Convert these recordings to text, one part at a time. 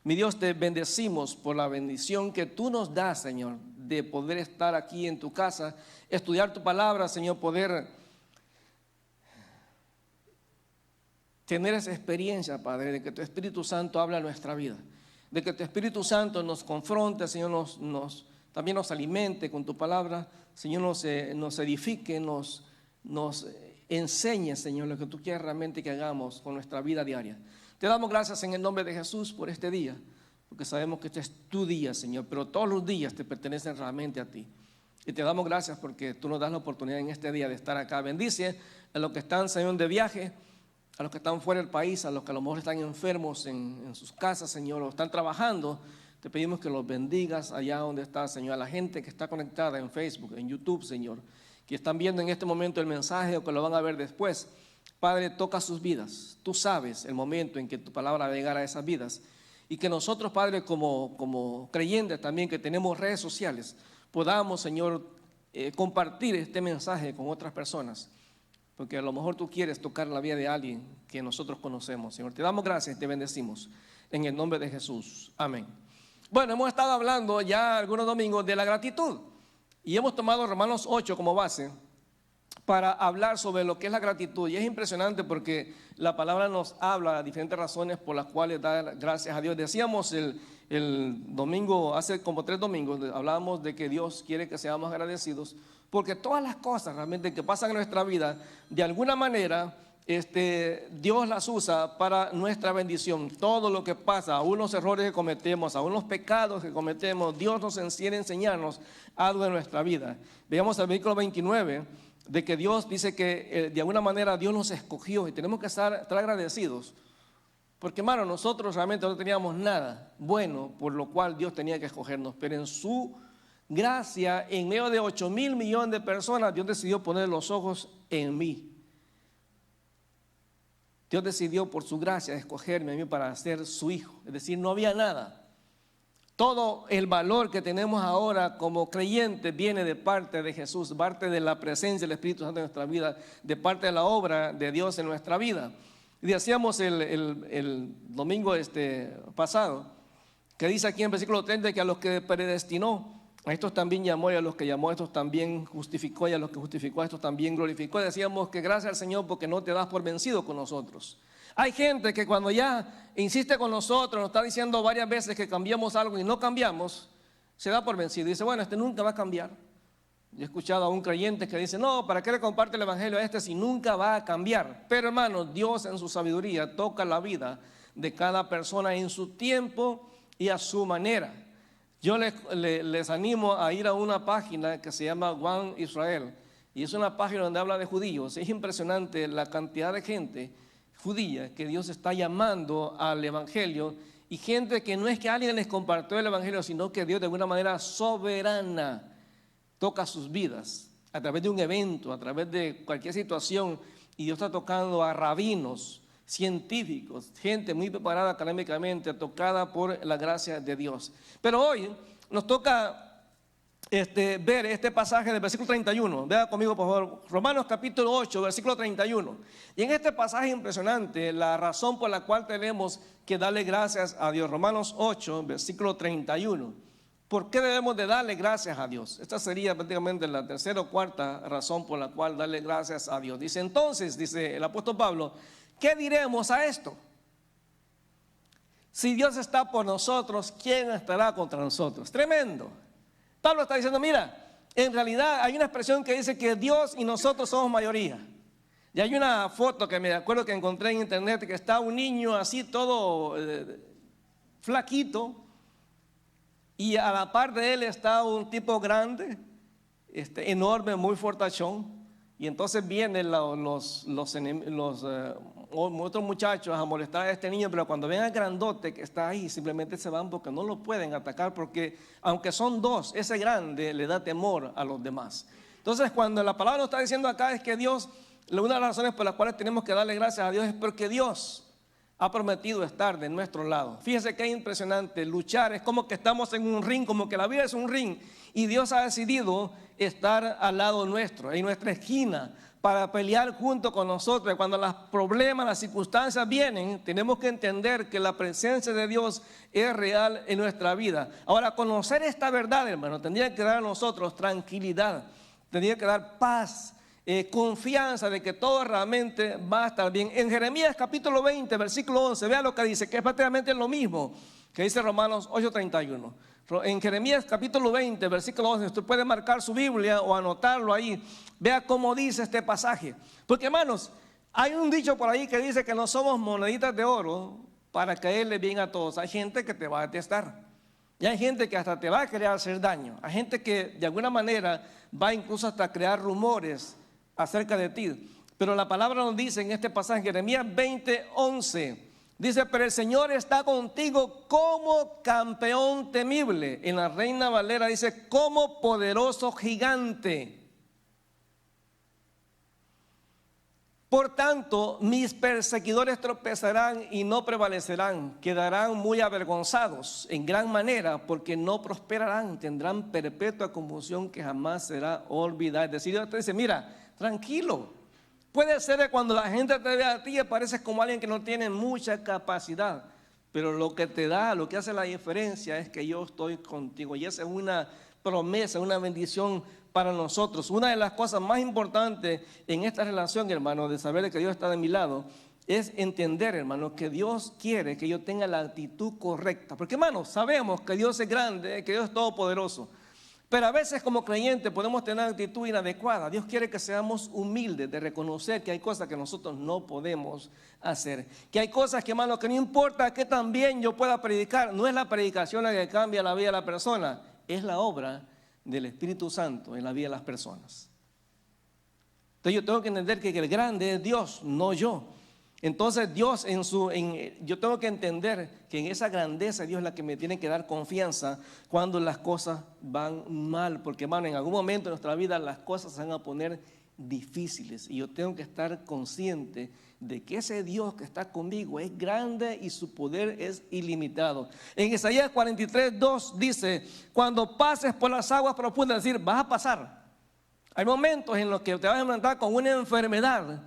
Mi Dios, te bendecimos por la bendición que tú nos das, Señor, de poder estar aquí en tu casa, estudiar tu palabra, Señor, poder tener esa experiencia, Padre, de que tu Espíritu Santo habla en nuestra vida, de que tu Espíritu Santo nos confronte, Señor, también nos alimente con tu palabra, Señor, nos edifique, nos enseñe, Señor, lo que tú quieres realmente que hagamos con nuestra vida diaria. Te damos gracias en el nombre de Jesús por este día, porque sabemos que este es tu día, Señor, pero todos los días te pertenecen realmente a ti. Y te damos gracias porque tú nos das la oportunidad en este día de estar acá. Bendice a los que están, Señor, de viaje, a los que están fuera del país, a los que a lo mejor están enfermos en sus casas, Señor, o están trabajando. Te pedimos que los bendigas allá donde está, Señor, a la gente que está conectada en Facebook, en YouTube, Señor, que están viendo en este momento el mensaje o que lo van a ver después. Padre, toca sus vidas. Tú sabes el momento en que tu palabra va a llegar a esas vidas. Y que nosotros, Padre, como creyentes también que tenemos redes sociales, podamos, Señor, compartir este mensaje con otras personas. Porque a lo mejor tú quieres tocar la vida de alguien que nosotros conocemos, Señor. Te damos gracias y te bendecimos en el nombre de Jesús. Amén. Bueno, hemos estado hablando ya algunos domingos de la gratitud. Y hemos tomado Romanos 8 como base para hablar sobre lo que es la gratitud. Y es impresionante porque la palabra nos habla de diferentes razones por las cuales dar gracias a Dios. Decíamos el domingo, hace como 3 domingos, hablábamos de que Dios quiere que seamos agradecidos, porque todas las cosas realmente que pasan en nuestra vida, de alguna manera, Dios las usa para nuestra bendición. Todo lo que pasa, aún los errores que cometemos, aún los pecados que cometemos, Dios nos quiere enseñarnos algo de nuestra vida. Veamos el versículo 29, de que Dios dice que de alguna manera Dios nos escogió y tenemos que estar agradecidos. Porque, hermano, nosotros realmente no teníamos nada bueno por lo cual Dios tenía que escogernos, pero en su gracia, en medio de 8,000 millones de personas, Dios decidió poner los ojos en mí. Dios decidió por su gracia escogerme a mí para ser su hijo. Es decir, no había nada. Todo el valor que tenemos ahora como creyentes viene de parte de Jesús, parte de la presencia del Espíritu Santo en nuestra vida, de parte de la obra de Dios en nuestra vida. Y decíamos el domingo pasado, que dice aquí en versículo 30 que a los que predestinó, a estos también llamó, y a los que llamó a estos también justificó, y a los que justificó a estos también glorificó. Decíamos que gracias al Señor porque no te das por vencido con nosotros. Hay gente que cuando ya insiste con nosotros, nos está diciendo varias veces que cambiamos algo y no cambiamos, se da por vencido y dice, bueno, nunca va a cambiar. Yo he escuchado a un creyente que dice, no, ¿para qué le comparte el evangelio a si nunca va a cambiar? Pero, hermano, Dios en su sabiduría toca la vida de cada persona en su tiempo y a su manera. Yo les animo a ir a una página que se llama One Israel, y es una página donde habla de judíos. Es impresionante la cantidad de gente judía que Dios está llamando al evangelio, y gente que no es que alguien les compartió el evangelio, sino que Dios de alguna manera soberana toca sus vidas a través de un evento, a través de cualquier situación. Y Dios está tocando a rabinos, científicos, gente muy preparada académicamente, tocada por la gracia de Dios. Pero hoy nos toca ver este pasaje del versículo 31. Vea conmigo, por favor, Romanos capítulo 8, versículo 31. Y en este pasaje impresionante, la razón por la cual tenemos que darle gracias a Dios. Romanos 8, versículo 31. ¿Por qué debemos de darle gracias a Dios? Esta sería prácticamente la tercera o cuarta razón por la cual darle gracias a Dios. Dice entonces, dice el apóstol Pablo, ¿qué diremos a esto? Si Dios está por nosotros, ¿quién estará contra nosotros? Tremendo. Pablo está diciendo, mira, en realidad hay una expresión que dice que Dios y nosotros somos mayoría. Y hay una foto que me acuerdo que encontré en internet, que está un niño así todo flaquito, y a la par de él está un tipo grande, enorme, muy fortachón. Y entonces vienen los otros muchachos a molestar a este niño, pero cuando ven al grandote que está ahí, simplemente se van porque no lo pueden atacar, porque aunque son dos, ese grande le da temor a los demás. Entonces, cuando la palabra nos está diciendo acá es que Dios, una de las razones por las cuales tenemos que darle gracias a Dios es porque Dios ha prometido estar de nuestro lado. Fíjese que es impresionante, luchar es como que estamos en un ring, como que la vida es un ring, y Dios ha decidido estar al lado nuestro, en nuestra esquina, para pelear junto con nosotros. Cuando los problemas, las circunstancias vienen, tenemos que entender que la presencia de Dios es real en nuestra vida. Ahora, conocer esta verdad, hermano, tendría que dar a nosotros tranquilidad, tendría que dar paz, confianza de que todo realmente va a estar bien. En Jeremías capítulo 20, versículo 11, vea lo que dice, que es prácticamente lo mismo que dice Romanos 8:31. En Jeremías capítulo 20, versículo 11, usted puede marcar su Biblia o anotarlo ahí. Vea cómo dice este pasaje. Porque, hermanos, hay un dicho por ahí que dice que no somos moneditas de oro para caerle bien a todos. Hay gente que te va a detestar. Y hay gente que hasta te va a querer hacer daño. Hay gente que de alguna manera va incluso hasta crear rumores acerca de ti. Pero la palabra nos dice en este pasaje, Jeremías 20:11. Dice, pero el Señor está contigo como campeón temible. En la Reina Valera dice, como poderoso gigante. Por tanto, mis perseguidores tropezarán y no prevalecerán. Quedarán muy avergonzados en gran manera porque no prosperarán. Tendrán perpetua confusión que jamás será olvidada. Es decir, Dios te dice, mira, tranquilo. Puede ser que cuando la gente te ve a ti pareces como alguien que no tiene mucha capacidad, pero lo que te da, lo que hace la diferencia es que yo estoy contigo. Y esa es una promesa, una bendición para nosotros. Una de las cosas más importantes en esta relación, hermano, de saber que Dios está de mi lado, es entender, hermano, que Dios quiere que yo tenga la actitud correcta. Porque, hermano, sabemos que Dios es grande, que Dios es todopoderoso. Pero a veces como creyentes podemos tener una actitud inadecuada. Dios quiere que seamos humildes de reconocer que hay cosas que nosotros no podemos hacer. Que hay cosas que, hermano, que no importa que también yo pueda predicar. No es la predicación la que cambia la vida de la persona. Es la obra del Espíritu Santo en la vida de las personas. Entonces yo tengo que entender que el grande es Dios, no yo. Entonces Dios yo tengo que entender que en esa grandeza Dios es la que me tiene que dar confianza cuando las cosas van mal. Porque, hermano, en algún momento de nuestra vida las cosas se van a poner difíciles. Y yo tengo que estar consciente de que ese Dios que está conmigo es grande y su poder es ilimitado. En Isaías 43:2 dice, cuando pases por las aguas profundas, es decir, vas a pasar. Hay momentos en los que te vas a enfrentar con una enfermedad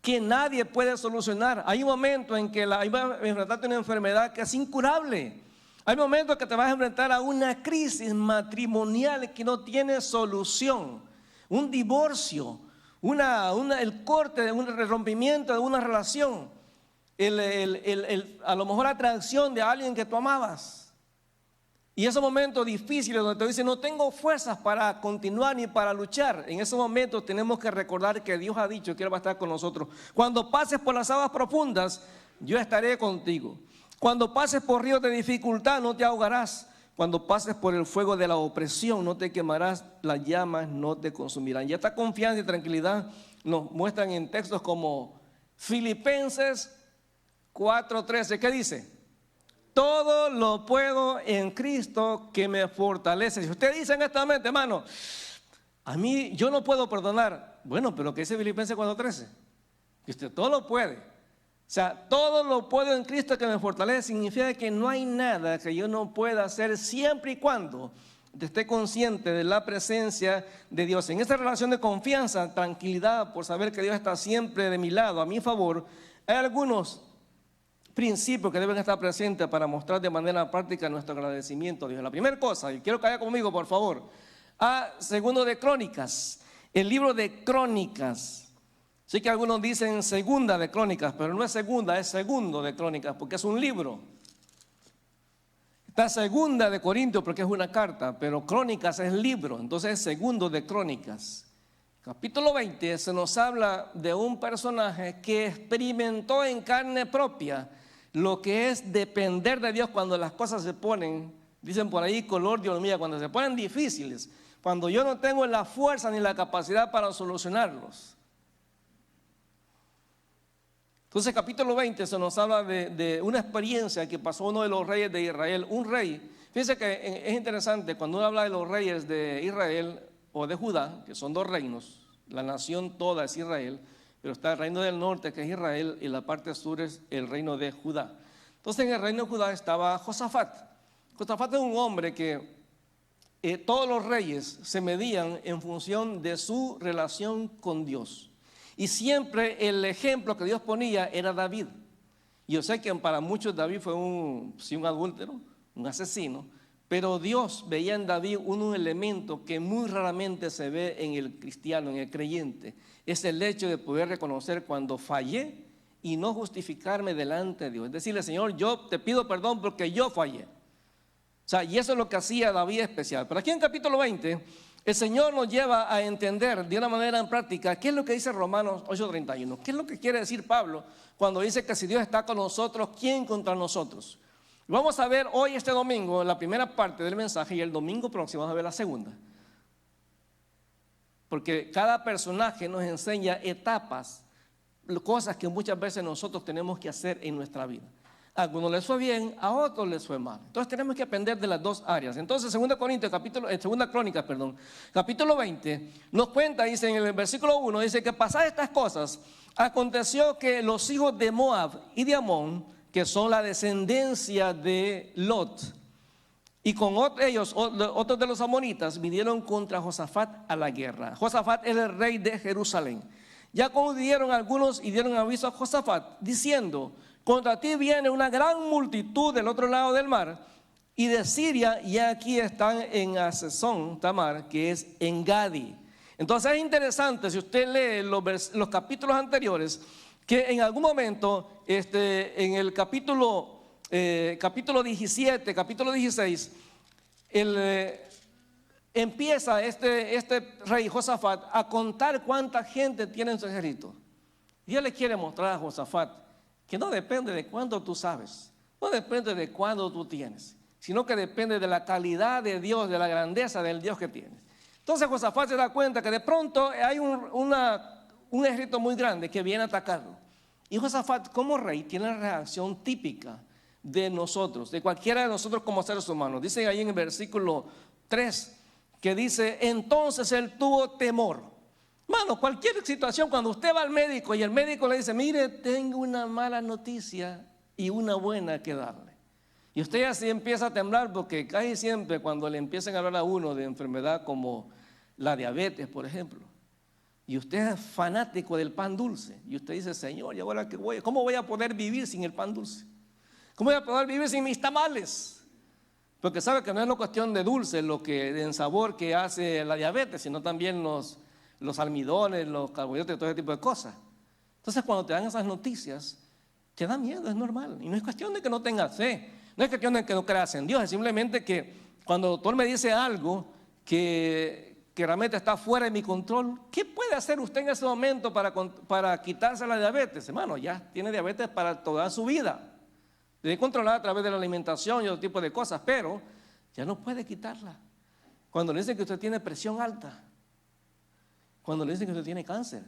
que nadie puede solucionar. Hay un momento en que vas a enfrentarte a una enfermedad que es incurable. Hay momentos que te vas a enfrentar a una crisis matrimonial que no tiene solución. Un divorcio, el corte, un rompimiento de una relación. A lo mejor la atracción de alguien que tú amabas. Y esos momentos difíciles donde te dicen no tengo fuerzas para continuar ni para luchar. En esos momentos tenemos que recordar que Dios ha dicho que Él va a estar con nosotros. Cuando pases por las aguas profundas, yo estaré contigo. Cuando pases por ríos de dificultad, no te ahogarás. Cuando pases por el fuego de la opresión, no te quemarás, las llamas no te consumirán. Y esta confianza y tranquilidad nos muestran en textos como Filipenses 4:13. ¿Qué dice? Todo lo puedo en Cristo que me fortalece. Si usted dice en esta mente, hermano, a mí yo no puedo perdonar. Bueno, pero ¿qué dice Filipenses 4:13? Que usted todo lo puede. O sea, todo lo puedo en Cristo que me fortalece. Significa que no hay nada que yo no pueda hacer siempre y cuando esté consciente de la presencia de Dios. En esta relación de confianza, tranquilidad por saber que Dios está siempre de mi lado, a mi favor, hay algunos principios que deben estar presentes para mostrar de manera práctica nuestro agradecimiento a Dios. La primera cosa, y quiero que vaya conmigo por favor, a segundo de Crónicas, el libro de Crónicas. Sí que algunos dicen segunda de Crónicas, pero no es segunda, es segundo de Crónicas, porque es un libro. Está segunda de Corintios porque es una carta, pero Crónicas es libro, entonces es segundo de Crónicas. Capítulo 20 se nos habla de un personaje que experimentó en carne propia lo que es depender de Dios cuando las cosas se ponen, dicen por ahí, color de hormiga, cuando se ponen difíciles, cuando yo no tengo la fuerza ni la capacidad para solucionarlos. Entonces, capítulo 20 se nos habla de una experiencia que pasó uno de los reyes de Israel, un rey. Fíjense que es interesante, cuando uno habla de los reyes de Israel o de Judá, que son dos reinos, la nación toda es Israel, pero está el reino del norte que es Israel y la parte sur es el reino de Judá. Entonces en el reino de Judá estaba Josafat. Josafat es un hombre que todos los reyes se medían en función de su relación con Dios. Y siempre el ejemplo que Dios ponía era David. Yo sé que para muchos David fue un adúltero, un asesino, pero Dios veía en David un elemento que muy raramente se ve en el cristiano, en el creyente. Es el hecho de poder reconocer cuando fallé y no justificarme delante de Dios. Es decirle, Señor, yo te pido perdón porque yo fallé. O sea, y eso es lo que hacía David especial. Pero aquí en capítulo 20, el Señor nos lleva a entender de una manera en práctica qué es lo que dice Romanos 8:31. ¿Qué es lo que quiere decir Pablo cuando dice que si Dios está con nosotros, ¿quién contra nosotros? Vamos a ver hoy, este domingo, la primera parte del mensaje, y el domingo próximo vamos a ver la segunda. Porque cada personaje nos enseña etapas, cosas que muchas veces nosotros tenemos que hacer en nuestra vida. A algunos les fue bien, a otros les fue mal. Entonces tenemos que aprender de las dos áreas. Entonces, 2 Crónicas, capítulo 20, nos cuenta, dice en el versículo 1, dice que pasadas estas cosas, aconteció que los hijos de Moab y de Amón, que son la descendencia de Lot, y con ellos, otros de los amonitas, vinieron contra Josafat a la guerra. Josafat era el rey de Jerusalén. Ya acudieron algunos y dieron aviso a Josafat, diciendo: contra ti viene una gran multitud del otro lado del mar y de Siria, y aquí están en Hazezón Tamar, que es en Gadi. Entonces es interesante, si usted lee los capítulos anteriores, que en algún momento, en el capítulo 17, capítulo 16, empieza este rey Josafat a contar cuánta gente tiene en su ejército. Dios le quiere mostrar a Josafat que no depende de cuánto tú sabes, no depende de cuánto tú tienes, sino que depende de la calidad de Dios, de la grandeza del Dios que tienes. Entonces Josafat se da cuenta que de pronto hay un ejército muy grande que viene a atacarlo. Y Josafat, como rey, tiene la reacción típica de nosotros, de cualquiera de nosotros como seres humanos. Dice ahí en el versículo 3, que dice: entonces él tuvo temor. Mano, cualquier situación, cuando usted va al médico y el médico le dice: mire, tengo una mala noticia y una buena que darle. Y usted así empieza a temblar, porque casi siempre cuando le empiezan a hablar a uno de enfermedad como la diabetes, por ejemplo, y usted es fanático del pan dulce, y usted dice: Señor, ¿y ahora qué voy? ¿Cómo voy a poder vivir sin el pan dulce? ¿Cómo voy a poder vivir sin mis tamales? Porque sabe que no es una cuestión de dulce, en sabor que hace la diabetes, sino también los almidones, los carbohidratos, todo ese tipo de cosas. Entonces cuando te dan esas noticias, te da miedo, es normal. Y no es cuestión de que no tengas fe, no es cuestión de que no creas en Dios, es simplemente que cuando el doctor me dice algo que realmente está fuera de mi control, ¿qué puede hacer usted en ese momento para quitarse la diabetes? Hermano, ya tiene diabetes para toda su vida. Debe controlar a través de la alimentación y otro tipo de cosas, pero ya no puede quitarla. Cuando le dicen que usted tiene presión alta, cuando le dicen que usted tiene cáncer,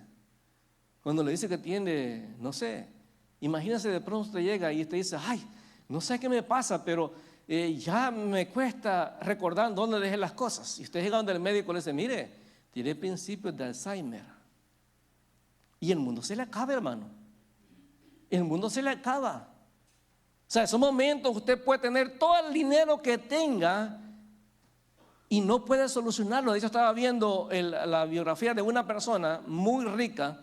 cuando le dicen que tiene, no sé, imagínese de pronto usted llega y usted dice: ay, no sé qué me pasa, pero ya me cuesta recordar dónde dejé las cosas. Y usted llega donde el médico le dice: mire, tiene principios de Alzheimer. Y el mundo se le acaba, hermano. El mundo se le acaba. O sea, en esos momentos usted puede tener todo el dinero que tenga y no puede solucionarlo. De hecho, estaba viendo la biografía de una persona muy rica.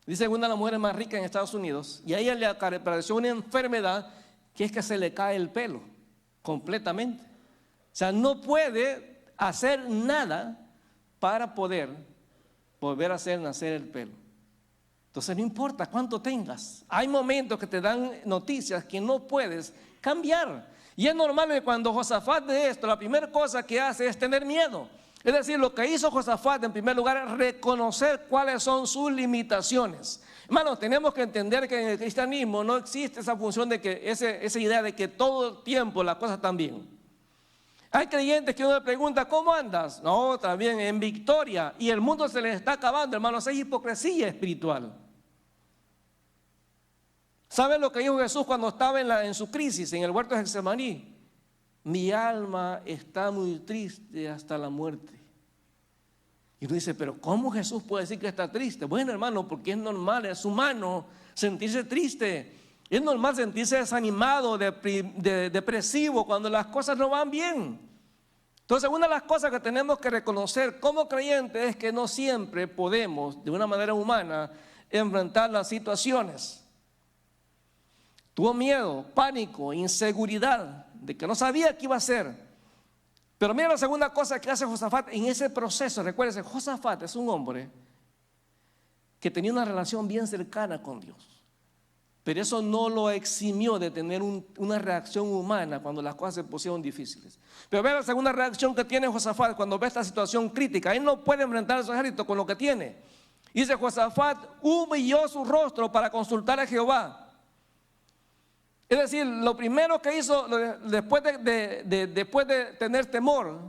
Dice que una de las mujeres más ricas en Estados Unidos, y a ella le apareció una enfermedad que es que se le cae el pelo completamente. O sea, no puede hacer nada para poder volver a hacer nacer el pelo. Entonces no importa cuánto tengas, hay momentos que te dan noticias que no puedes cambiar. Y es normal que cuando Josafat de esto, la primera cosa que hace es tener miedo. Es decir, lo que hizo Josafat en primer lugar es reconocer cuáles son sus limitaciones. Hermanos, tenemos que entender que en el cristianismo no existe esa función de que esa idea de que todo el tiempo las cosas están bien. Hay creyentes que uno le pregunta: ¿cómo andas? No, también en victoria, y el mundo se les está acabando, hermanos. Es hipocresía espiritual. ¿Saben lo que dijo Jesús cuando estaba en su crisis en el huerto de Getsemaní? Mi alma está muy triste hasta la muerte. Y uno dice: pero ¿cómo Jesús puede decir que está triste? Bueno, hermano, porque es normal, es humano sentirse triste. Es normal sentirse desanimado, depresivo cuando las cosas no van bien. Entonces, una de las cosas que tenemos que reconocer como creyentes es que no siempre podemos, de una manera humana, enfrentar las situaciones. Tuvo miedo, pánico, inseguridad, de que no sabía qué iba a hacer. Pero mira la segunda cosa que hace Josafat en ese proceso. Recuérdense, Josafat es un hombre que tenía una relación bien cercana con Dios. Pero eso no lo eximió de tener una reacción humana cuando las cosas se pusieron difíciles. Pero ve la segunda reacción que tiene Josafat cuando ve esta situación crítica. Él no puede enfrentar a su ejército con lo que tiene. Dice, Josafat humilló su rostro para consultar a Jehová. Es decir, lo primero que hizo después de tener temor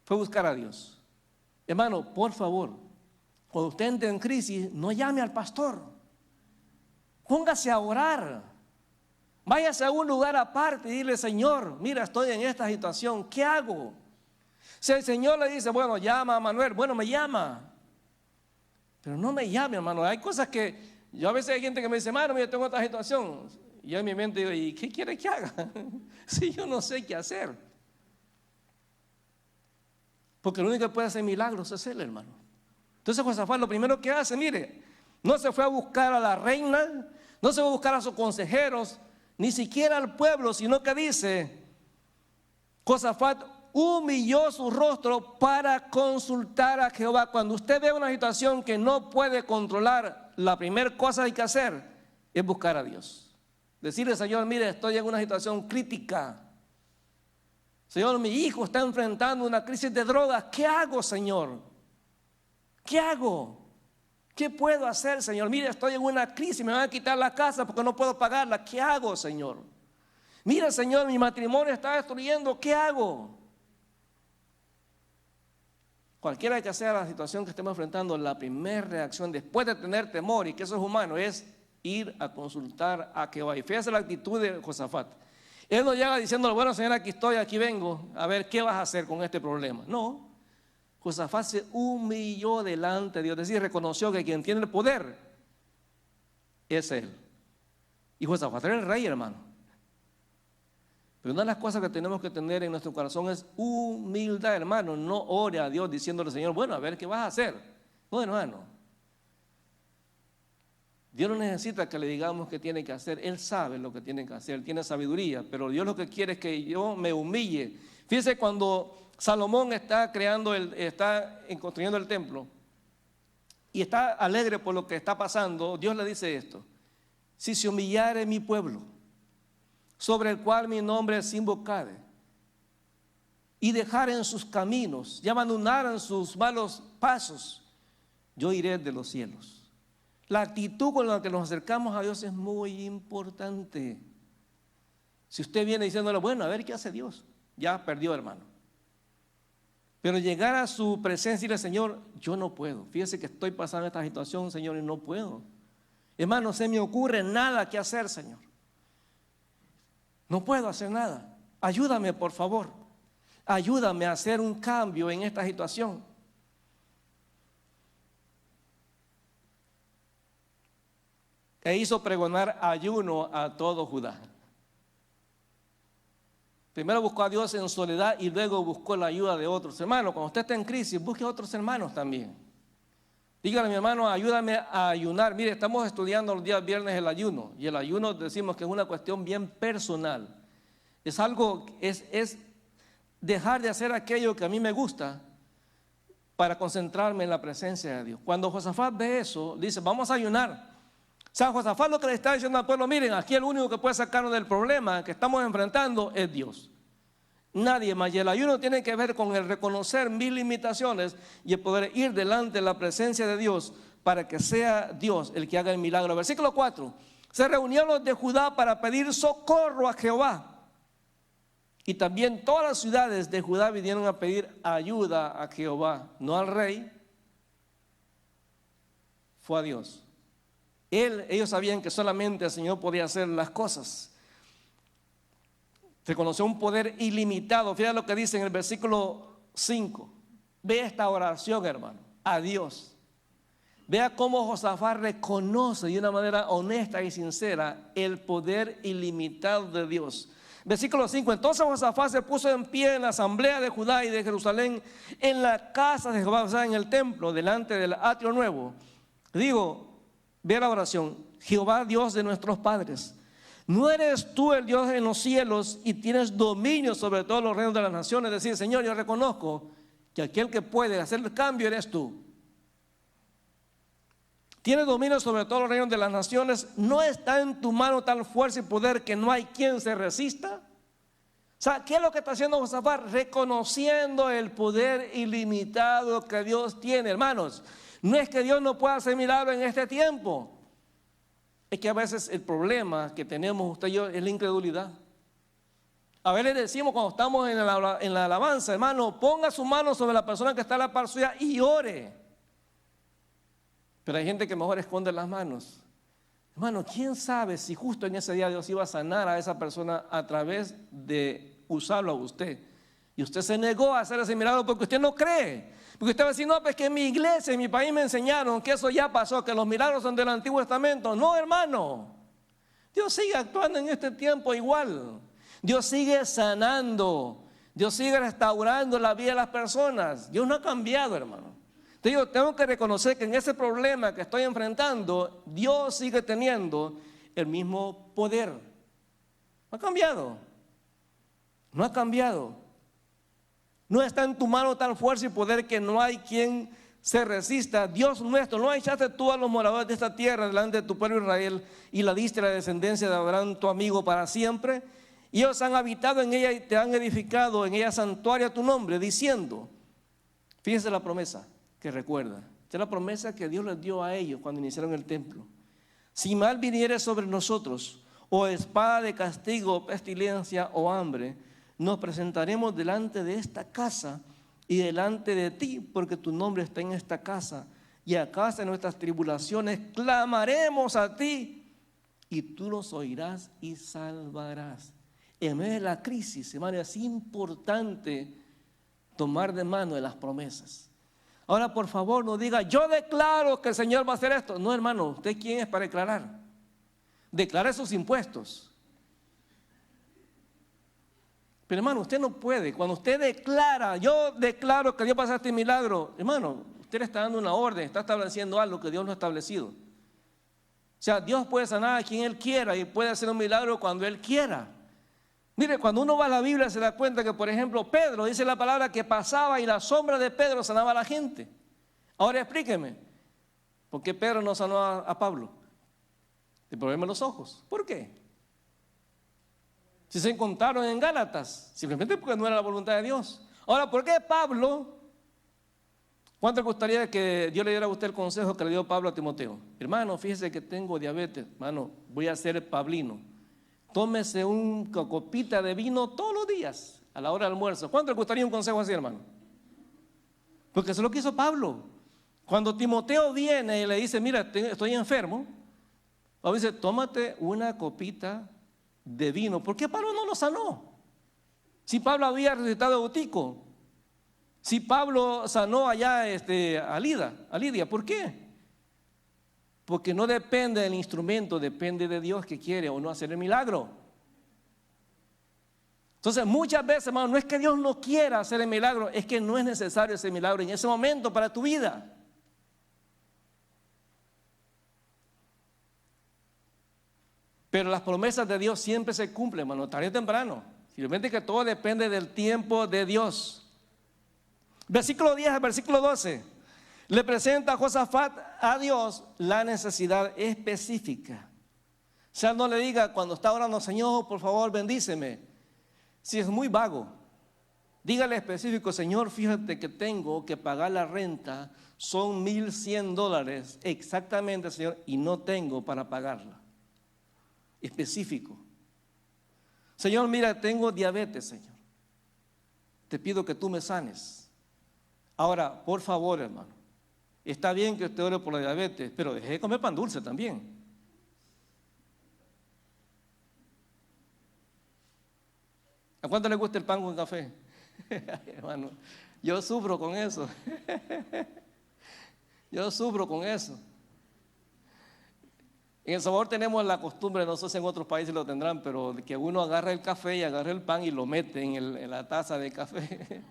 fue buscar a Dios. Hermano, por favor, cuando usted entre en crisis, no llame al pastor. Póngase a orar. Váyase a un lugar aparte y dile, Señor, mira, estoy en esta situación, ¿qué hago? Si el Señor le dice, bueno, llama a Manuel, bueno, me llama. Pero no me llame, hermano. Hay cosas que yo a veces hay gente que me dice, hermano, mira, tengo esta situación. Y yo en mi mente digo, ¿y qué quiere que haga? Si yo no sé qué hacer. Porque lo único que puede hacer milagros es Él, hermano. Entonces Josafat lo primero que hace, mire, no se fue a buscar a la reina, no se fue a buscar a sus consejeros, ni siquiera al pueblo, sino que dice, Josafat humilló su rostro para consultar a Jehová. Cuando usted ve una situación que no puede controlar, la primera cosa que hay que hacer es buscar a Dios. Decirle, Señor, mire, estoy en una situación crítica. Señor, mi hijo está enfrentando una crisis de drogas. ¿Qué hago, Señor? ¿Qué hago? ¿Qué puedo hacer, Señor? Mire, estoy en una crisis, me van a quitar la casa porque no puedo pagarla. ¿Qué hago, Señor? Mira, Señor, mi matrimonio está destruyendo. ¿Qué hago? Cualquiera que sea la situación que estemos enfrentando, la primera reacción después de tener temor, y que eso es humano, es ir a consultar a Jehová. Y fíjese la actitud de Josafat. Él no llega diciéndole, bueno, Señor, aquí estoy, aquí vengo, a ver qué vas a hacer con este problema. No, Josafat se humilló delante de Dios, es decir, reconoció que quien tiene el poder es Él. Y Josafat era el rey, hermano. Pero una de las cosas que tenemos que tener en nuestro corazón es humildad, hermano. No ore a Dios diciéndole, Señor, bueno, a ver qué vas a hacer. No, hermano. Dios no necesita que le digamos qué tiene que hacer. Él sabe lo que tiene que hacer, Él tiene sabiduría. Pero Dios lo que quiere es que yo me humille. Fíjese, cuando Salomón está construyendo el templo y está alegre por lo que está pasando, Dios le dice esto: si se humillare mi pueblo, sobre el cual mi nombre es invocado, y dejaren sus caminos, y abandonaran sus malos pasos, yo iré de los cielos. La actitud con la que nos acercamos a Dios es muy importante. Si usted viene diciéndole, bueno, a ver qué hace Dios, ya perdió, hermano. Pero llegar a su presencia y decirle, Señor, yo no puedo. Fíjese que estoy pasando esta situación, Señor, y no puedo. Hermano, no se me ocurre nada que hacer, Señor. No puedo hacer nada. Ayúdame, por favor. Ayúdame a hacer un cambio en esta situación. E hizo pregonar ayuno a todo Judá. Primero buscó a Dios en soledad y luego buscó la ayuda de otros hermanos. Cuando usted está en crisis, busque a otros hermanos también. Dígale, mi hermano, ayúdame a ayunar. Mire, estamos estudiando los días viernes el ayuno. Y el ayuno decimos que es una cuestión bien personal. Es algo, es dejar de hacer aquello que a mí me gusta para concentrarme en la presencia de Dios. Cuando Josafat ve eso, dice, vamos a ayunar. O sea, Josafat lo que le está diciendo al pueblo, miren, aquí el único que puede sacarnos del problema que estamos enfrentando es Dios. Nadie más. Y el ayuno tiene que ver con el reconocer mis limitaciones y el poder ir delante de la presencia de Dios para que sea Dios el que haga el milagro. Versículo 4. Se reunieron los de Judá para pedir socorro a Jehová. Y también todas las ciudades de Judá vinieron a pedir ayuda a Jehová, no al rey, fue a Dios. Ellos sabían que solamente el Señor podía hacer las cosas. Reconoció un poder ilimitado. Fíjate lo que dice en el versículo 5. Ve esta oración, hermano, a Dios. Vea cómo Josafat reconoce de una manera honesta y sincera el poder ilimitado de Dios. Versículo 5. Entonces Josafat se puso en pie en la asamblea de Judá y de Jerusalén, en la casa de Jehová, o sea, en el templo, delante del atrio nuevo. Digo, ve la oración. Jehová, Dios de nuestros padres, ¿no eres tú el Dios en los cielos y tienes dominio sobre todos los reinos de las naciones? Es decir, Señor, yo reconozco que aquel que puede hacer el cambio eres tú. Tienes dominio sobre todos los reinos de las naciones. ¿No está en tu mano tal fuerza y poder que no hay quien se resista? O sea, ¿qué es lo que está haciendo Josafat? Reconociendo el poder ilimitado que Dios tiene. Hermanos, no es que Dios no pueda hacer milagros en este tiempo. Es que a veces el problema que tenemos usted y yo es la incredulidad. A veces le decimos cuando estamos en la alabanza, hermano, ponga su mano sobre la persona que está a la par suya y ore. Pero hay gente que mejor esconde las manos. Hermano, ¿quién sabe si justo en ese día Dios iba a sanar a esa persona a través de usarlo a usted? Y usted se negó a hacer ese milagro porque usted no cree. Porque usted va a decir, no, pues que en mi iglesia, en mi país me enseñaron que eso ya pasó, que los milagros son del Antiguo Testamento. No, hermano. Dios sigue actuando en este tiempo igual. Dios sigue sanando. Dios sigue restaurando la vida de las personas. Dios no ha cambiado, hermano. Yo tengo que reconocer que en ese problema que estoy enfrentando, Dios sigue teniendo el mismo poder. No ha cambiado. No ha cambiado. No está en tu mano tal fuerza y poder que no hay quien se resista. Dios nuestro, no echaste tú a los moradores de esta tierra delante de tu pueblo Israel y la diste a la descendencia de Abraham, tu amigo, para siempre. Y ellos han habitado en ella y te han edificado en ella santuario a tu nombre, diciendo, fíjese la promesa que recuerda. Esta es la promesa que Dios les dio a ellos cuando iniciaron el templo. Si mal viniere sobre nosotros, o espada de castigo, pestilencia o hambre, nos presentaremos delante de esta casa y delante de ti, porque tu nombre está en esta casa, y a causa de nuestras tribulaciones clamaremos a ti, y tú nos oirás y salvarás. En medio de la crisis, hermano, es importante tomar de mano de las promesas. Ahora, por favor, no diga, yo declaro que el Señor va a hacer esto. No, hermano, ¿usted quién es para declarar? Declare sus impuestos. Pero, hermano, usted no puede. Cuando usted declara, yo declaro que Dios va a hacer este milagro, hermano, usted le está dando una orden, está estableciendo algo que Dios no ha establecido. O sea, Dios puede sanar a quien Él quiera y puede hacer un milagro cuando Él quiera. Mire, cuando uno va a la Biblia se da cuenta que, por ejemplo, Pedro, dice la palabra que pasaba y la sombra de Pedro sanaba a la gente. Ahora explíqueme, ¿por qué Pedro no sanó a Pablo? El problema de los ojos. ¿Por qué? Si se encontraron en Gálatas, simplemente porque no era la voluntad de Dios. Ahora, ¿por qué Pablo? ¿Cuánto le gustaría que Dios le diera a usted el consejo que le dio Pablo a Timoteo? Hermano, fíjese que tengo diabetes, hermano, voy a ser pablino. Tómese una copita de vino todos los días a la hora del almuerzo. ¿Cuánto le gustaría un consejo así, hermano? Porque eso es lo que hizo Pablo. Cuando Timoteo viene y le dice, mira, estoy enfermo, Pablo dice, tómate una copita de vino. ¿Por qué Pablo no lo sanó? Si Pablo había resucitado a Eutico, si Pablo sanó allá a Lidia, ¿por qué? Porque no depende del instrumento, depende de Dios que quiere o no hacer el milagro. Entonces muchas veces, hermano, no es que Dios no quiera hacer el milagro, es que no es necesario ese milagro en ese momento para tu vida. Pero las promesas de Dios siempre se cumplen, hermano, tarde o temprano. Simplemente que todo depende del tiempo de Dios. Versículo 10 al versículo 12. Le presenta a Josafat a Dios la necesidad específica. O sea, no le diga cuando está orando, Señor, por favor, bendíceme. Si es muy vago, dígale específico, Señor, fíjate que tengo que pagar la renta, son $1,100 exactamente, Señor, y no tengo para pagarla. Específico. Señor, mira, tengo diabetes, Señor. Te pido que tú me sanes. Ahora, por favor, hermano, está bien que usted ore por la diabetes, pero deje de comer pan dulce también. ¿A cuánto le gusta el pan con café? Hermano, yo sufro con eso. Yo sufro con eso. En El Salvador tenemos la costumbre, no sé si en otros países lo tendrán, pero que uno agarra el café y agarra el pan y lo mete en la taza de café.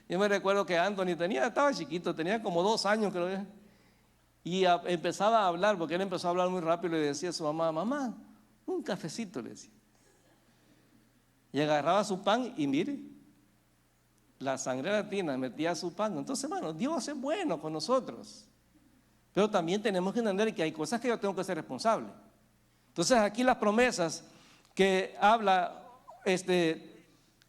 Yo me recuerdo que Anthony estaba chiquito, tenía como 2 años creo. Y empezaba a hablar, porque él empezó a hablar muy rápido y le decía a su mamá, mamá, un cafecito, le decía. Y agarraba su pan y mire, la sangre latina metía su pan. Entonces, hermano, Dios es bueno con nosotros. Pero también tenemos que entender que hay cosas que yo tengo que ser responsable. Entonces, aquí las promesas que habla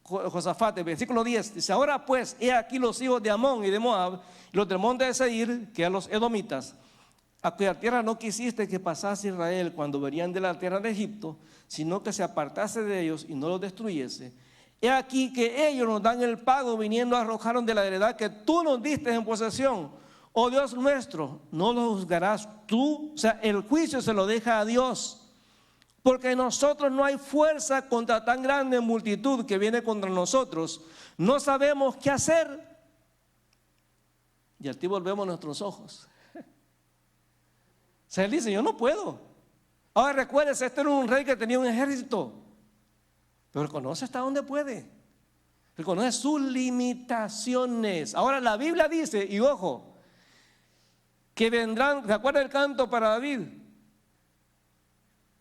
Josafat, el versículo 10, dice, ahora pues, he aquí los hijos de Amón y de Moab, y los del monte de Seir, que a los edomitas, a cuya tierra no quisiste que pasase Israel cuando venían de la tierra de Egipto, sino que se apartase de ellos y no los destruyese. He aquí que ellos nos dan el pago viniendo a arrojaron de la heredad que tú nos diste en posesión. Oh Dios nuestro, no lo juzgarás tú. O sea, el juicio se lo deja a Dios. Porque en nosotros no hay fuerza contra tan grande multitud que viene contra nosotros. No sabemos qué hacer. Y al ti volvemos nuestros ojos. O sea, él dice, yo no puedo. Ahora recuérdese, este era un rey que tenía un ejército. Pero reconoce hasta dónde puede. Reconoce sus limitaciones. Ahora la Biblia dice, y ojo, que vendrán, ¿se acuerda el canto para David?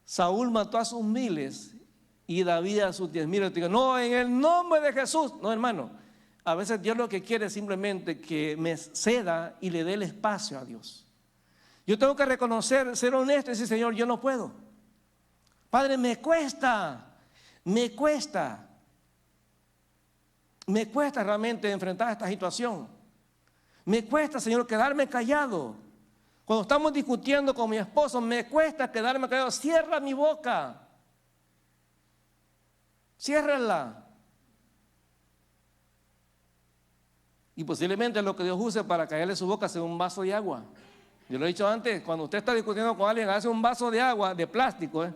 Saúl mató a sus miles y David a sus 10,000. No, en el nombre de Jesús. No, hermano, a veces Dios lo que quiere es simplemente que me ceda y le dé el espacio a Dios. Yo tengo que reconocer, ser honesto y decir, Señor, yo no puedo. Padre, me cuesta realmente enfrentar esta situación. Me cuesta, Señor, quedarme callado. Cuando estamos discutiendo con mi esposo, me cuesta quedarme callado. Cierra mi boca. Ciérrala. Y posiblemente lo que Dios use para callarle su boca sea un vaso de agua. Yo lo he dicho antes, cuando usted está discutiendo con alguien, hace un vaso de agua, de plástico,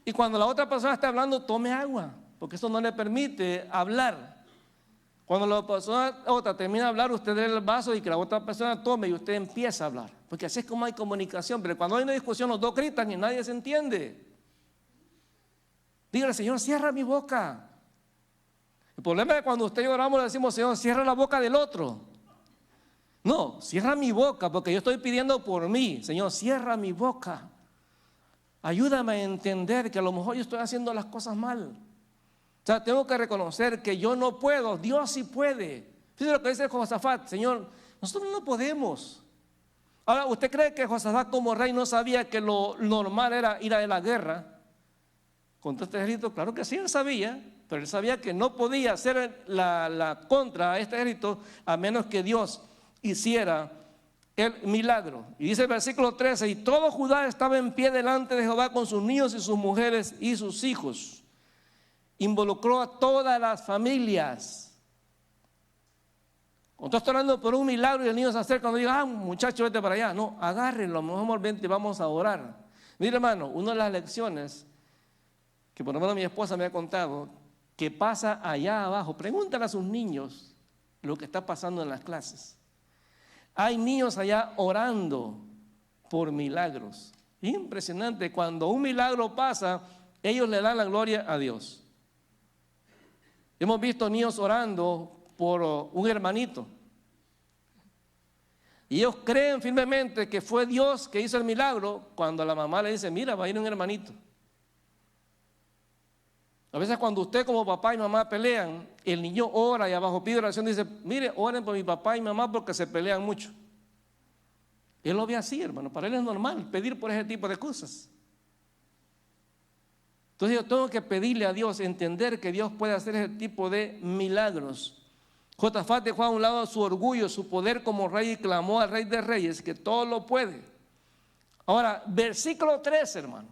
y cuando la otra persona está hablando, tome agua, porque eso no le permite hablar. Cuando la otra termina de hablar, usted dé el vaso y que la otra persona tome y usted empieza a hablar, porque así es como hay comunicación. Pero cuando hay una discusión, los dos gritan y nadie se entiende. Dígale, Señor, cierra mi boca. El problema es que cuando usted y yo oramos, le decimos, Señor, cierra la boca del otro. No, cierra mi boca, porque yo estoy pidiendo por mí. Señor, cierra mi boca. Ayúdame a entender que a lo mejor yo estoy haciendo las cosas mal. O sea, tengo que reconocer que yo no puedo, Dios sí puede. Fíjese lo que dice Josafat, Señor, nosotros no podemos. Ahora, ¿usted cree que Josafat como rey no sabía que lo normal era ir a la guerra contra este ejército? Claro que sí, él sabía, pero él sabía que no podía hacer la contra a este ejército a menos que Dios hiciera el milagro. Y dice el versículo 13, y todo Judá estaba en pie delante de Jehová con sus niños y sus mujeres y sus hijos. Involucró a todas las familias. Cuando estoy hablando por un milagro y el niño se acerca, no diga, muchacho, vete para allá. No, agárrenlo, mejor vente, vamos a orar. Mira, hermano, una de las lecciones que por lo menos mi esposa me ha contado, que pasa allá abajo, pregúntale a sus niños lo que está pasando en las clases. Hay niños allá orando por milagros. Impresionante, cuando un milagro pasa, ellos le dan la gloria a Dios. Hemos visto niños orando por un hermanito. Y ellos creen firmemente que fue Dios que hizo el milagro cuando la mamá le dice, mira, va a ir un hermanito. A veces cuando usted como papá y mamá pelean, el niño ora y abajo pide oración, dice, mire, oren por mi papá y mamá porque se pelean mucho. Él lo ve así, hermano, para él es normal pedir por ese tipo de cosas. Entonces yo tengo que pedirle a Dios, entender que Dios puede hacer ese tipo de milagros. Josafat dejó a un lado su orgullo, su poder como rey y clamó al Rey de Reyes que todo lo puede. Ahora, versículo 13, hermano.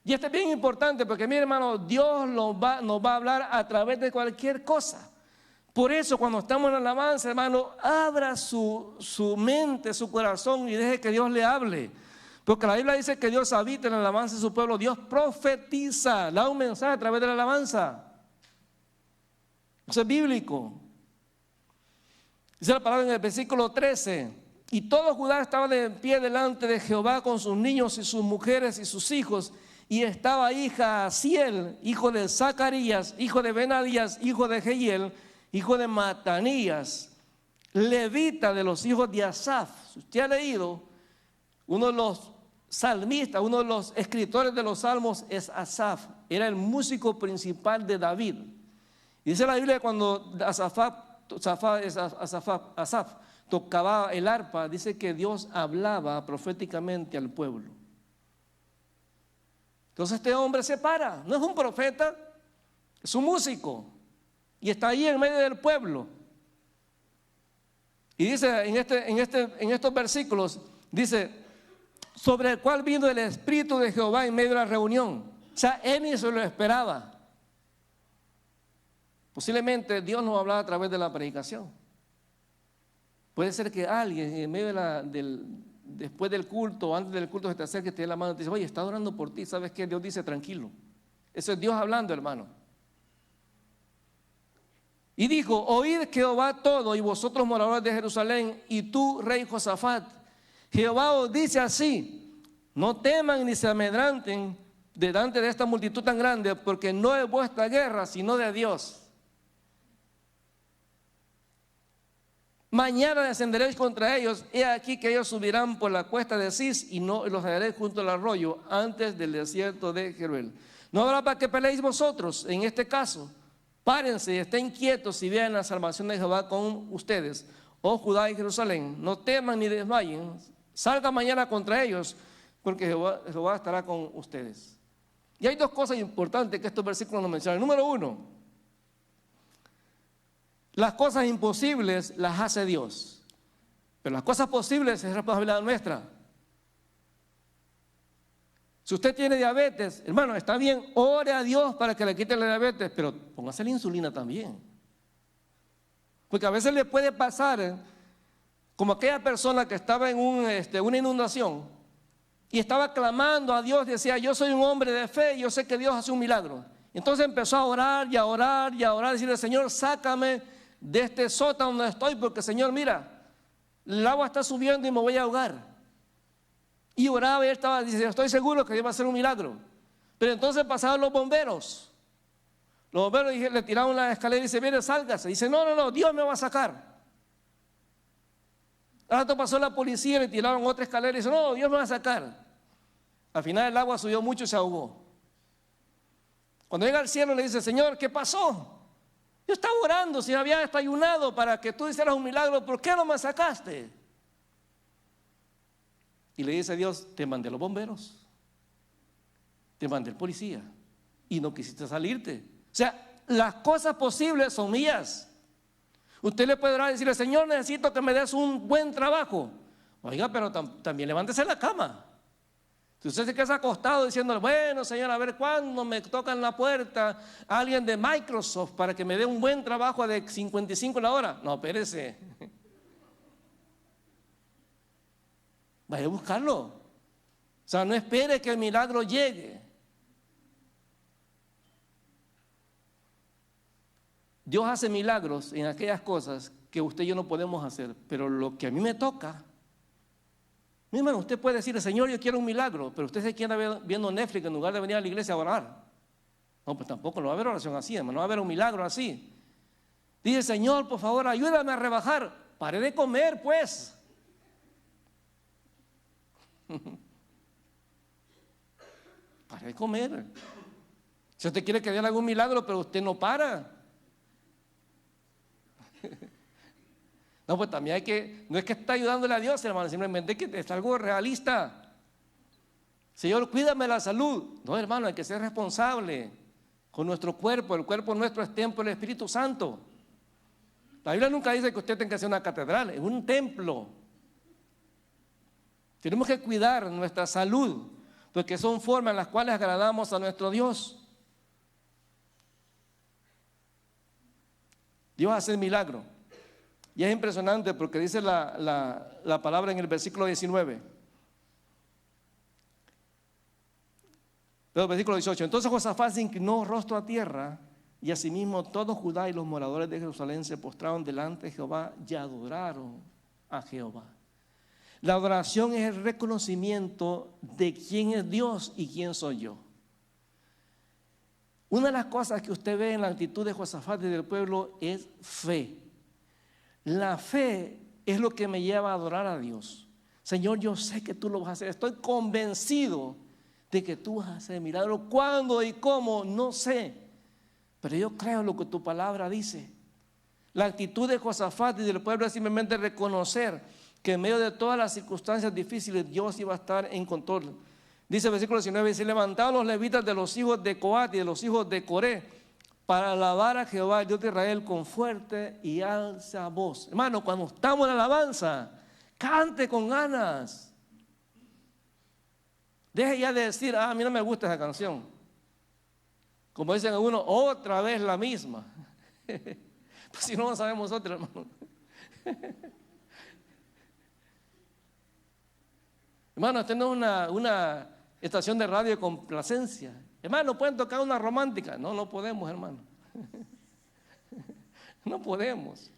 Y este es bien importante porque, mire, hermano, Dios nos va a hablar a través de cualquier cosa. Por eso, cuando estamos en alabanza, hermano, abra su mente, su corazón y deje que Dios le hable. Porque la Biblia dice que Dios habita en la alabanza de su pueblo. Dios profetiza, da un mensaje a través de la alabanza. Eso es bíblico. Dice la palabra en el versículo 13. Y todo Judá estaba de pie delante de Jehová con sus niños y sus mujeres y sus hijos. Y estaba ahí Jaasiel, hijo de Zacarías, hijo de Benadías, hijo de Jehiel, hijo de Matanías, levita de los hijos de Asaf. Si usted ha leído, uno de los salmistas, uno de los escritores de los salmos es Asaf. Era el músico principal de David. Y dice la Biblia que cuando Asaf tocaba el arpa, dice que Dios hablaba proféticamente al pueblo. Entonces este hombre se para, no es un profeta, es un músico, y está ahí en medio del pueblo. Y dice en estos versículos, dice, sobre el cual vino el Espíritu de Jehová en medio de la reunión. O sea, él ni se lo esperaba. Posiblemente Dios nos hablaba a través de la predicación. Puede ser que alguien en medio después del culto o antes del culto se te acerque y te dé la mano y te dice, oye, está orando por ti. ¿Sabes qué? Dios dice, tranquilo. Eso es Dios hablando, hermano. Y dijo, oíd Jehová todo y vosotros moradores de Jerusalén y tú, rey Josafat. Jehová os dice así, no teman ni se amedranten delante de esta multitud tan grande, porque no es vuestra guerra, sino de Dios. Mañana descenderéis contra ellos, he aquí que ellos subirán por la cuesta de Cis y no los hallaréis junto al arroyo antes del desierto de Jeruel. No habrá para que peleéis vosotros en este caso. Párense y estén quietos y vean la salvación de Jehová con ustedes, oh Judá y Jerusalén. No teman ni desmayen, salgan mañana contra ellos, porque Jehová estará con ustedes. Y hay dos cosas importantes que estos versículos nos mencionan. Número uno, las cosas imposibles las hace Dios, pero las cosas posibles es responsabilidad nuestra. Si usted tiene diabetes, hermano, está bien, ore a Dios para que le quite la diabetes, pero póngase la insulina también. Porque a veces le puede pasar, como aquella persona que estaba en una inundación y estaba clamando a Dios, decía, yo soy un hombre de fe, yo sé que Dios hace un milagro. Entonces empezó a orar y a orar y a orar, decirle, Señor, sácame de este sótano donde estoy, porque Señor, mira, el agua está subiendo y me voy a ahogar. Y oraba y él estaba diciendo, estoy seguro que Dios va a hacer un milagro. Pero entonces pasaban los bomberos. Los bomberos le tiraron la escalera y dice, mire, sálgase. Dice, no, Dios me va a sacar. Al rato pasó la policía, le tiraron otra escalera y dice, no, Dios me va a sacar. Al final el agua subió mucho y se ahogó. Cuando llega al cielo le dice, Señor, ¿qué pasó? Yo estaba orando, si había hasta ayunado para que tú hicieras un milagro, ¿por qué no me sacaste? Y le dice a Dios, te mandé los bomberos, te mandé el policía y no quisiste salirte. O sea, las cosas posibles son mías. Usted le puede orar y decirle, Señor, necesito que me des un buen trabajo. Oiga, pero también levántese de la cama. Si usted se queda acostado diciendo, bueno, Señor, a ver cuándo me tocan la puerta alguien de Microsoft para que me dé un buen trabajo de 55 la hora. No, espérese. Vaya a buscarlo. O sea, no espere que el milagro llegue. Dios hace milagros en aquellas cosas que usted y yo no podemos hacer, pero lo que a mí me toca, mi hermano, usted puede decirle, Señor, yo quiero un milagro, pero usted se queda viendo Netflix en lugar de venir a la iglesia a orar. No, pues tampoco no va a haber oración así, hermano, no va a haber un milagro así. Dice, Señor, por favor, ayúdame a rebajar. Pare de comer, pues. Pare de comer. Si usted quiere que Dios le haga un milagro, pero usted no para. No, pues también hay que, no es que está ayudándole a Dios, hermano, simplemente que es algo realista. Señor, cuídame la salud. No, hermano, hay que ser responsable con nuestro cuerpo. El cuerpo nuestro es templo del Espíritu Santo. La Biblia nunca dice que usted tenga que hacer una catedral, es un templo. Tenemos que cuidar nuestra salud, porque son formas en las cuales agradamos a nuestro Dios. Dios hace el milagro. Y es impresionante porque dice la palabra en el versículo 19. Pero versículo 18. Entonces Josafat se inclinó rostro a tierra, y asimismo todo Judá y los moradores de Jerusalén se postraron delante de Jehová y adoraron a Jehová. La adoración es el reconocimiento de quién es Dios y quién soy yo. Una de las cosas que usted ve en la actitud de Josafat y del pueblo es fe. La fe es lo que me lleva a adorar a Dios. Señor, yo sé que tú lo vas a hacer. Estoy convencido de que tú vas a hacer milagros. ¿Cuándo y cómo? No sé. Pero yo creo lo que tu palabra dice. La actitud de Josafat y del pueblo es simplemente reconocer que en medio de todas las circunstancias difíciles Dios iba a estar en control. Dice el versículo 19, se levantaron los levitas de los hijos de Coat y de los hijos de Coré para alabar a Jehová, el Dios de Israel, con fuerte y alta voz. Hermano, cuando estamos en alabanza, cante con ganas. Deje ya de decir, a mí no me gusta esa canción. Como dicen algunos, otra vez la misma. Pues si no sabemos otra, hermano. Hermano, esta no es una estación de radio de complacencia. Hermano, ¿pueden tocar una romántica? No, no podemos, hermano. No podemos.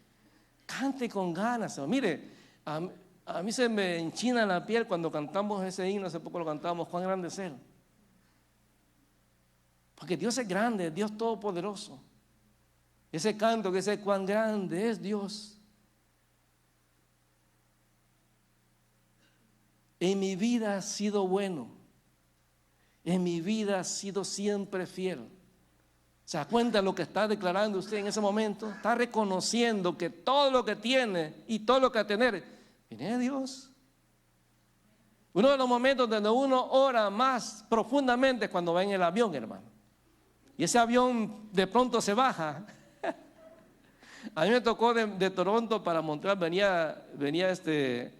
Cante con ganas. Mire, a mí se me enchina la piel cuando cantamos ese himno. Hace poco lo cantamos, cuán grande es Él. Porque Dios es grande, Dios todopoderoso. Ese canto que dice cuán grande es Dios. En mi vida ha sido bueno. En mi vida ha sido siempre fiel. ¿Se da cuenta de lo que está declarando usted en ese momento? Está reconociendo que todo lo que tiene y todo lo que va a tener viene de Dios. Uno de los momentos donde uno ora más profundamente es cuando va en el avión, hermano. Y ese avión de pronto se baja. A mí me tocó de Toronto para Montreal, venía de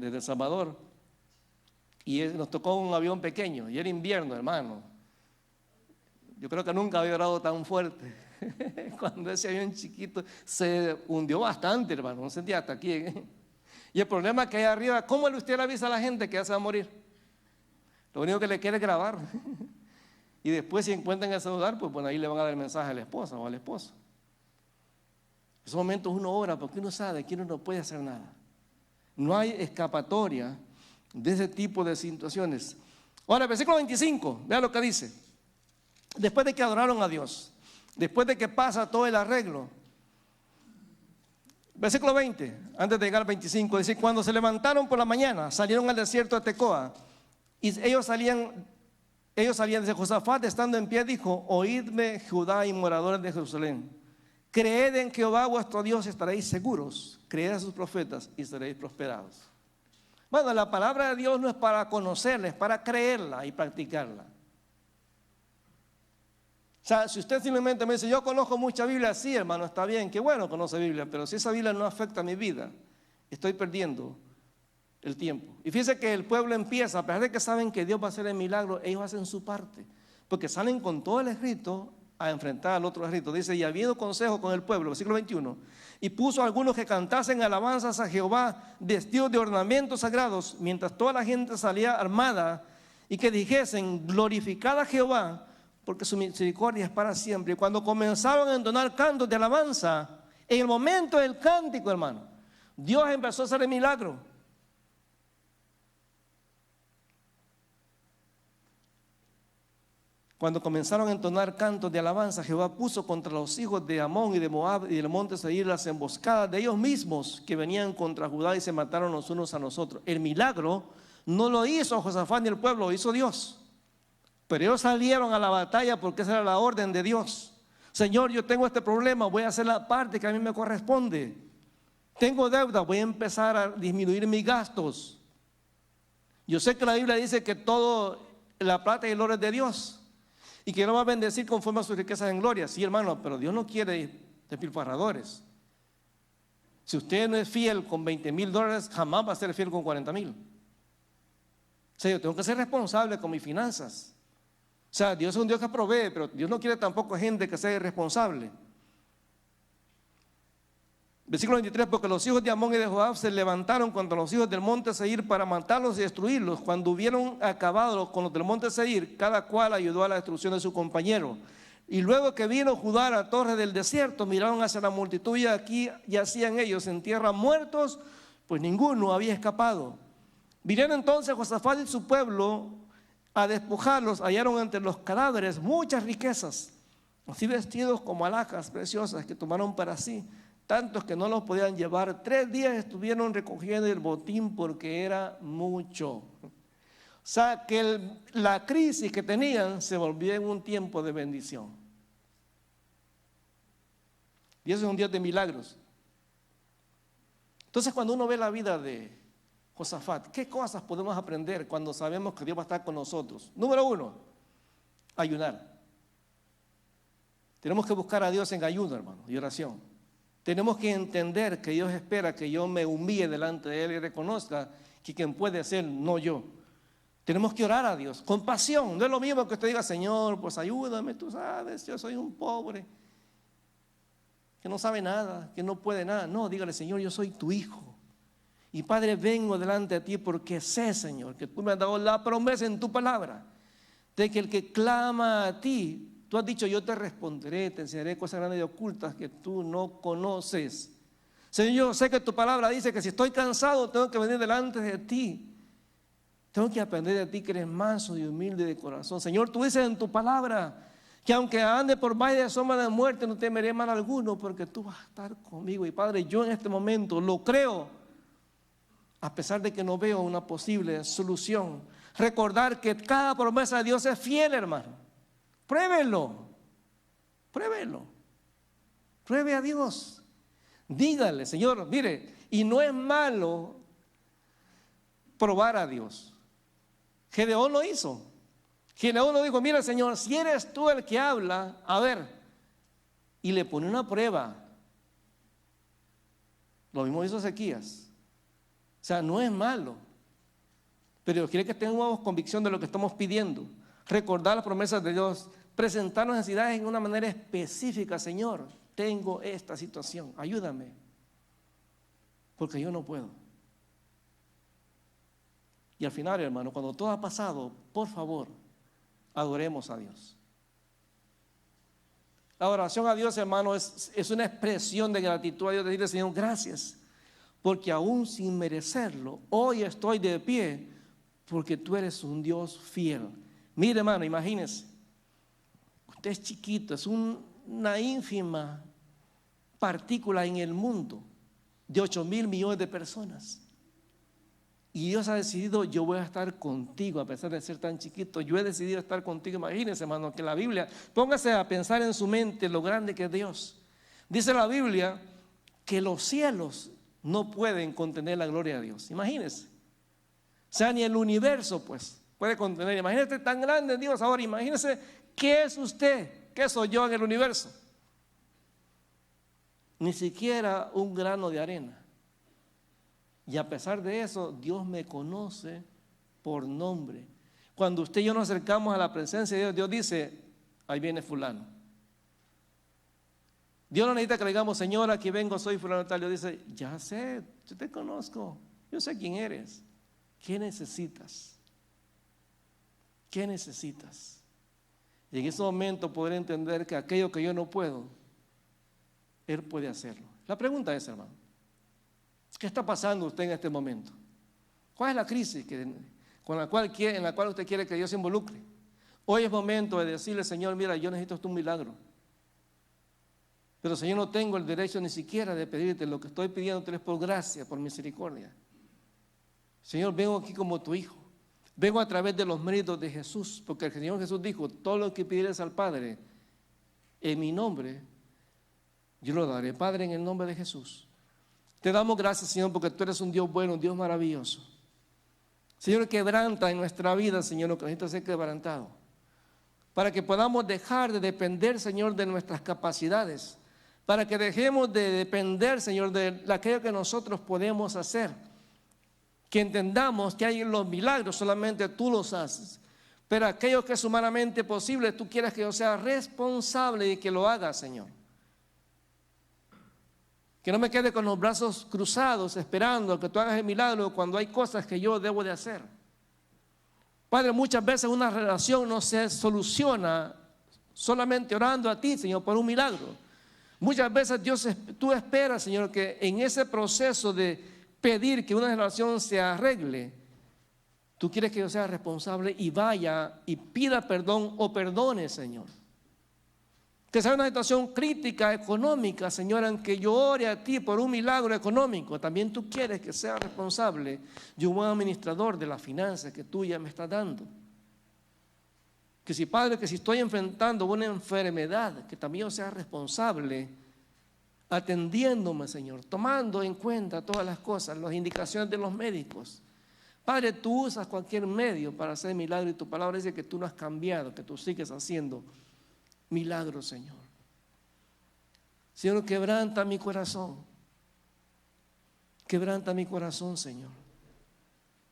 El Salvador. Y nos tocó un avión pequeño, y era invierno, hermano. Yo creo que nunca había orado tan fuerte. Cuando ese avión chiquito se hundió bastante, hermano, no sentía hasta aquí. Y el problema es que ahí arriba, ¿cómo usted le avisa a la gente que ya se va a morir? Lo único que le quiere es grabar. Y después si encuentran el celular, pues bueno, ahí le van a dar el mensaje a la esposa o al esposo. En esos momentos uno ora porque uno sabe que uno no puede hacer nada. No hay escapatoria de ese tipo de situaciones. Ahora, versículo 25, vea lo que dice. Después de que adoraron a Dios, después de que pasa todo el arreglo, versículo 20, antes de llegar al 25, dice, cuando se levantaron por la mañana, salieron al desierto de Tecoa, y ellos salían, desde Josafat, estando en pie, dijo, oídme Judá y moradores de Jerusalén, creed en Jehová vuestro Dios, estaréis seguros, creed a sus profetas y seréis prosperados. Bueno, la palabra de Dios no es para conocerla, es para creerla y practicarla. O sea, si usted simplemente me dice, yo conozco mucha Biblia, sí, hermano, está bien, qué bueno conoce Biblia, pero si esa Biblia no afecta a mi vida, estoy perdiendo el tiempo. Y fíjense que el pueblo empieza, a pesar de que saben que Dios va a hacer el milagro, ellos hacen su parte, porque salen con todo el escrito a enfrentar al otro escrito. Dice, y habiendo consejo con el pueblo, versículo 21, y puso a algunos que cantasen alabanzas a Jehová, vestidos de ornamentos sagrados, mientras toda la gente salía armada, y que dijesen, glorificad a Jehová, porque su misericordia es para siempre. Y cuando comenzaron a entonar cantos de alabanza, en el momento del cántico, hermano, Dios empezó a hacer el milagro. Cuando comenzaron a entonar cantos de alabanza, Jehová puso contra los hijos de Amón y de Moab y del monte Seir las emboscadas de ellos mismos que venían contra Judá y se mataron los unos a los otros. El milagro no lo hizo Josafat ni el pueblo, lo hizo Dios. Pero ellos salieron a la batalla porque esa era la orden de Dios. Señor, yo tengo este problema, voy a hacer la parte que a mí me corresponde. Tengo deuda, voy a empezar a disminuir mis gastos. Yo sé que la Biblia dice que todo, la plata y el oro es de Dios y que no va a bendecir conforme a sus riquezas en gloria. Sí, hermano, pero Dios no quiere despilfarradores. Si usted no es fiel con $20,000, jamás va a ser fiel con 40,000. O sea, yo tengo que ser responsable con mis finanzas. O sea, Dios es un Dios que provee, pero Dios no quiere tampoco gente que sea irresponsable. Versículo 23, porque los hijos de Amón y de Joab se levantaron contra los hijos del monte Seir para matarlos y destruirlos. Cuando hubieron acabado con los del monte Seir, cada cual ayudó a la destrucción de su compañero. Y luego que vino Judá a la torre del desierto, miraron hacia la multitud y aquí yacían ellos en tierra muertos, pues ninguno había escapado. Vinieron entonces Josafat y su pueblo a despojarlos, hallaron entre los cadáveres muchas riquezas así vestidos como alhajas preciosas que tomaron para sí, tantos que no los podían llevar. 3 días estuvieron recogiendo el botín porque era mucho. O sea, que la crisis que tenían se volvió en un tiempo de bendición. Dios es un Dios de milagros. Entonces, cuando uno ve la vida de Josafat, ¿qué cosas podemos aprender cuando sabemos que Dios va a estar con nosotros? Número 1, ayunar. Tenemos que buscar a Dios en ayuno, hermano, y oración. Tenemos que entender que Dios espera que yo me humille delante de Él y reconozca que quien puede ser, no yo. Tenemos que orar a Dios con pasión. No es lo mismo que usted diga, Señor, pues ayúdame, tú sabes, yo soy un pobre que no sabe nada, que no puede nada. No, dígale, Señor, yo soy tu hijo. Y Padre, vengo delante de ti porque sé, Señor, que tú me has dado la promesa en tu palabra de que el que clama a ti, tú has dicho, yo te responderé, te enseñaré cosas grandes y ocultas que tú no conoces. Señor, yo sé que tu palabra dice que si estoy cansado tengo que venir delante de ti. Tengo que aprender de ti que eres manso y humilde de corazón. Señor, tú dices en tu palabra que aunque ande por valle de sombra de muerte no temeré mal alguno porque tú vas a estar conmigo. Y Padre, yo en este momento lo creo, a pesar de que no veo una posible solución. Recordar que cada promesa de Dios es fiel, hermano. Pruébelo, pruébelo, pruebe a Dios. Dígale, Señor, mire, y no es malo probar a Dios. Gedeón lo hizo. Gedeón lo dijo, mira, Señor, si eres tú el que habla, a ver, y le pone una prueba. Lo mismo hizo Ezequías. O sea, no es malo, pero quiere que tengamos convicción de lo que estamos pidiendo. Recordar las promesas de Dios, presentar las necesidades en una manera específica. Señor, tengo esta situación, ayúdame, porque yo no puedo. Y al final, hermano, cuando todo ha pasado, por favor, adoremos a Dios. La oración a Dios, hermano, es una expresión de gratitud a Dios, decirle, Señor, gracias, porque aún sin merecerlo, hoy estoy de pie, porque tú eres un Dios fiel. Mire, hermano, imagínese, usted es chiquito, es una ínfima partícula en el mundo de 8,000 millones de personas. Y Dios ha decidido, yo voy a estar contigo, a pesar de ser tan chiquito, yo he decidido estar contigo. Imagínense, hermano, que la Biblia, póngase a pensar en su mente lo grande que es Dios. Dice la Biblia que los cielos no pueden contener la gloria de Dios. Imagínense. O sea, ni el universo, pues, puede contener. Imagínese tan grande Dios. Ahora, imagínese qué es usted, qué soy yo en el universo. Ni siquiera un grano de arena. Y a pesar de eso, Dios me conoce por nombre. Cuando usted y yo nos acercamos a la presencia de Dios, Dios dice, ahí viene fulano. Dios no necesita que le digamos, Señor, aquí vengo, soy fulano tal. Dios dice, ya sé, yo te conozco, yo sé quién eres. ¿Qué necesitas? ¿Qué necesitas? Y en ese momento poder entender que aquello que yo no puedo, Él puede hacerlo. La pregunta es, hermano, ¿qué está pasando usted en este momento? ¿Cuál es la crisis en la cual usted quiere que Dios se involucre? Hoy es momento de decirle, Señor, mira, yo necesito un milagro. Pero, Señor, no tengo el derecho ni siquiera de pedirte. Lo que estoy pidiéndote es por gracia, por misericordia. Señor, vengo aquí como tu hijo. Vengo a través de los méritos de Jesús, porque el Señor Jesús dijo, todo lo que pidieres al Padre en mi nombre, yo lo daré. Padre, en el nombre de Jesús. Te damos gracias, Señor, porque tú eres un Dios bueno, un Dios maravilloso. Señor, quebranta en nuestra vida, Señor, lo que necesita ser quebrantado. Para que podamos dejar de depender, Señor, de nuestras capacidades. Para que dejemos de depender, Señor, de aquello que nosotros podemos hacer. Que entendamos que hay los milagros, solamente tú los haces. Pero aquello que es humanamente posible, tú quieres que yo sea responsable y que lo haga, Señor. Que no me quede con los brazos cruzados esperando que tú hagas el milagro cuando hay cosas que yo debo de hacer. Padre, muchas veces una relación no se soluciona solamente orando a ti, Señor, por un milagro. Muchas veces tú esperas, Señor, que en ese proceso de pedir que una relación se arregle, tú quieres que yo sea responsable y vaya y pida perdón o perdone, Señor. Que sea una situación crítica económica, Señor, aunque yo ore a ti por un milagro económico, también tú quieres que sea responsable de un buen administrador de las finanzas que tú ya me estás dando. Que si, Padre, que si estoy enfrentando una enfermedad, que también yo sea responsable atendiéndome, Señor, tomando en cuenta todas las cosas, las indicaciones de los médicos. Padre, tú usas cualquier medio para hacer milagro y tu palabra dice que tú no has cambiado, que tú sigues haciendo milagros, Señor. Señor, quebranta mi corazón. Quebranta mi corazón, Señor.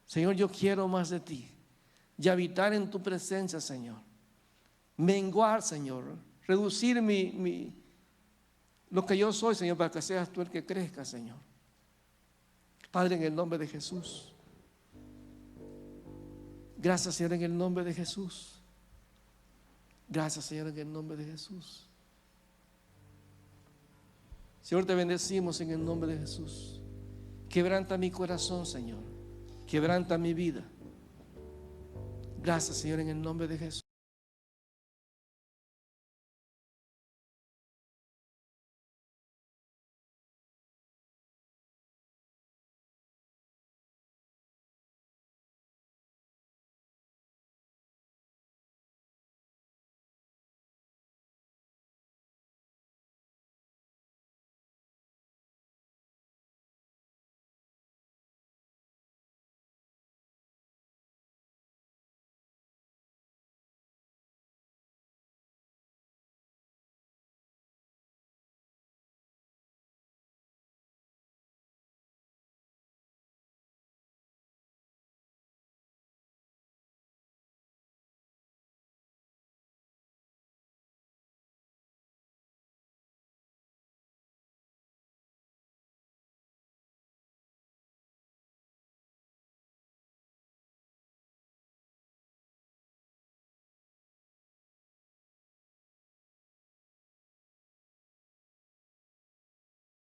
Señor, yo quiero más de ti. Y habitar en tu presencia, Señor. Menguar, Señor. Reducir lo que yo soy, Señor, para que seas tú el que crezca, Señor. Padre, en el nombre de Jesús. Gracias, Señor, en el nombre de Jesús. Gracias, Señor, en el nombre de Jesús. Señor, te bendecimos en el nombre de Jesús. Quebranta mi corazón, Señor. Quebranta mi vida. Gracias, Señor, en el nombre de Jesús.